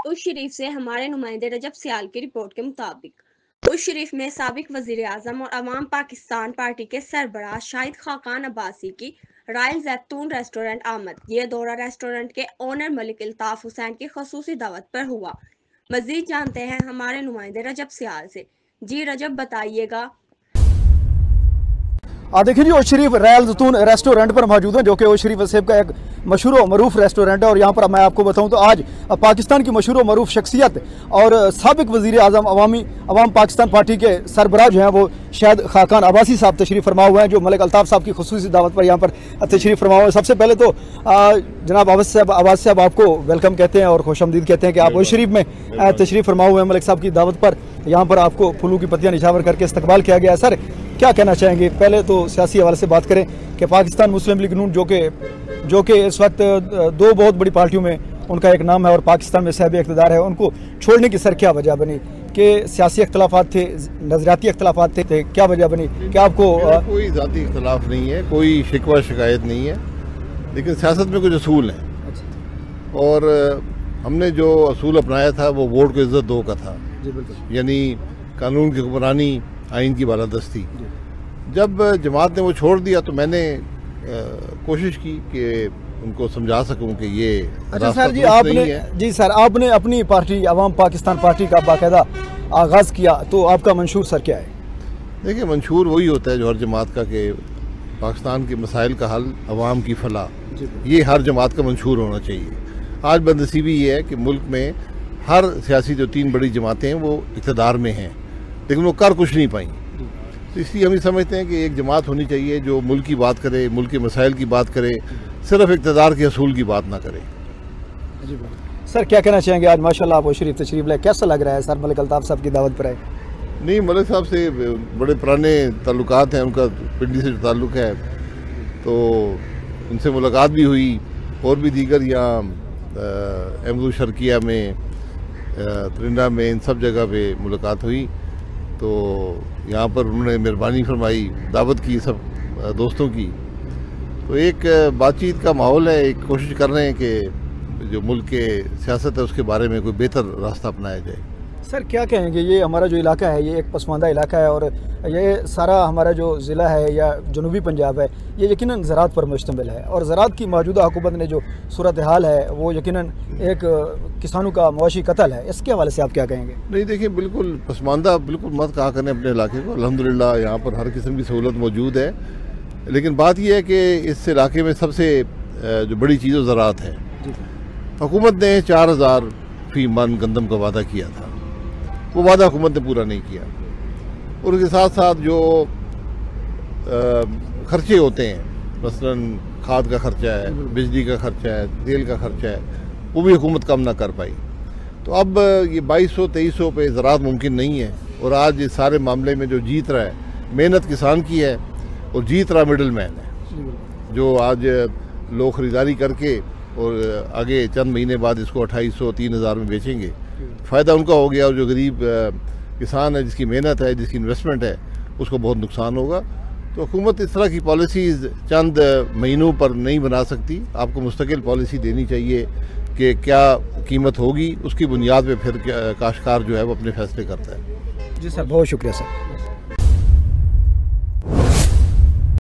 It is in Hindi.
उस शरीफ से हमारे नुमाइंदे रजब सियाल की रिपोर्ट के मुताबिक उस शरीफ में साबिक वजीर आजम और अवाम पाकिस्तान पार्टी के सरबराह शाहिद खाकान अब्बासी की रॉयल जैतून रेस्टोरेंट आमद। ये दौरा रेस्टोरेंट के ओनर मलिक अल्ताफ हुसैन की खसूसी दावत पर हुआ। मजीद जानते हैं हमारे नुमाइंदे रजब सियाल से। जी रजब, बताइएगा। देखिए जी, ओश शरीफ रॉयल जैतून रेस्टोरेंट पर मौजूद है, जो कि ओश शरीफ वसेब का एक मशहूर मरूफ रेस्टोरेंट है। और यहाँ पर मैं आपको बताऊँ तो आज पाकिस्तान की मशहूर मरूफ शख्सियत और साबिक वज़ीर आज़म अवाम पाकिस्तान पार्टी के सरबराह जो हैं वो शाहिद खाकान अब्बासी साहब तशरीफ़ फरमा हुए हैं, जो मलिक अल्ताफ़ साहब की खुसूसी दावत पर यहाँ पर तशरीफ़ फरमा हुए हैं। सबसे पहले तो जनाब अब्बासी साहब आपको वेलकम कहते हैं और खुशआमदीद कहते हैं कि आप ओश शरीफ में तशरीफ़ फरमा हुए हैं मलिक साहब की दावत पर। यहाँ पर आपको फूलों की पत्तियाँ निछावर करके इस्तकबाल किया गया है। सर, क्या कहना चाहेंगे? पहले तो सियासी हवाले से बात करें कि पाकिस्तान मुस्लिम लीग नून जो कि इस वक्त दो बहुत बड़ी पार्टियों में उनका एक नाम है और पाकिस्तान में साहिब इक़्तिदार है, उनको छोड़ने की सर क्या वजह बनी? कि सियासी इख्तलाफात थे, नज़रियाती इख्तलाफात थे, क्या वजह बनी कि आपको? कोई ज़ाती इख्तलाफ नहीं है, कोई शिकवा शिकायत नहीं है, लेकिन सियासत में कुछ असूल हैं। और हमने जो असूल अपनाया था वो वोट को इज़्ज़त दो का था, यानी कानून की हुक्मरानी, आइन की बालादस्ती। जब जमात ने वो छोड़ दिया तो मैंने कोशिश की कि उनको समझा सकूं कि ये अच्छा सर जी, आपने अपनी पार्टी अवाम पाकिस्तान पार्टी का बाकायदा आगाज़ किया, तो आपका मंशूर सर क्या है? देखिए, मंशूर वही होता है जो हर जमात का, कि पाकिस्तान के मसाइल का हल, अवाम की फलाह, ये हर जमात का मंशूर होना चाहिए। आज बदनसीबी ये है कि मुल्क में हर सियासी जो तीन बड़ी जमातें हैं वो इक़्तिदार में हैं, लेकिन वो कर कुछ नहीं पाई। तो इसलिए हम ये समझते हैं कि एक जमात होनी चाहिए जो मुल्क की बात करे, मुल्क के मसाइल की बात करे, सिर्फ इक़्तिदार के असूल की बात ना करे। सर, क्या कहना चाहेंगे? आज माशाल्लाह आप शरीफ तशरीफ लाए, कैसा लग रहा है सर मलिक अल्ताफ़ साहब की दावत पर आए? नहीं, मलिक साहब से बड़े पुराने ताल्लुकात हैं, उनका पिंडी से जो ताल्लुक़ है, तो उनसे मुलाकात भी हुई और भी दीगर यहाँ अहमद शर्किया में, त्रिंडा में, इन सब जगह पे मुलाकात हुई। तो यहाँ पर उन्होंने मेहरबानी फरमाई, दावत की सब दोस्तों की। तो एक बातचीत का माहौल है, एक कोशिश कर रहे हैं कि जो मुल्क के सियासत है उसके बारे में कोई बेहतर रास्ता अपनाया जाए। सर, क्या कहेंगे? ये हमारा जो इलाका है ये एक पसमानदा इलाका है और ये सारा हमारा जो ज़िला है या जनूबी पंजाब है ये यकीनन ज़राअत पर मुश्तमिल है, और ज़राअत की मौजूदा हुकूमत ने जो सूरत हाल है वो यकीनन एक किसानों का मुआशी कत्ल है। इसके हवाले से आप क्या कहेंगे? नहीं, देखिए, बिल्कुल पसमानदा बिल्कुल मत कहा करें अपने इलाके को। अल्हम्दुलिल्लाह यहाँ पर हर किस्म की सहूलत मौजूद है, लेकिन बात यह है कि इस इलाके में सबसे जो बड़ी चीज़ वो ज़राअत है। हुकूमत ने 4000 फी मन गंदम का वादा किया था, वो वादा हुकूमत ने पूरा नहीं किया। और उसके साथ साथ जो खर्चे होते हैं, मसलन खाद का खर्चा है, बिजली का खर्चा है, तेल का खर्चा है, वो भी हुकूमत कम ना कर पाई। तो अब ये 2200-2300 पे ज़राअत मुमकिन नहीं है। और आज इस सारे मामले में जो जीत रहा है, मेहनत किसान की है और जीत रहा मिडल मैन है, जो आज लोग ख़रीदारी करके और आगे चंद महीने बाद इसको 2800-3000 में बेचेंगे। फ़ायदा उनका हो गया, और जो गरीब किसान है, जिसकी मेहनत है, जिसकी इन्वेस्टमेंट है, उसको बहुत नुकसान होगा। तो हुकूमत इस तरह की पॉलिसीज़ चंद महीनों पर नहीं बना सकती। आपको मुस्तकिल पॉलिसी देनी चाहिए कि क्या कीमत होगी, उसकी बुनियाद पे फिर काश्तकार जो है वो अपने फैसले करता है। जी सर, बहुत शुक्रिया सर।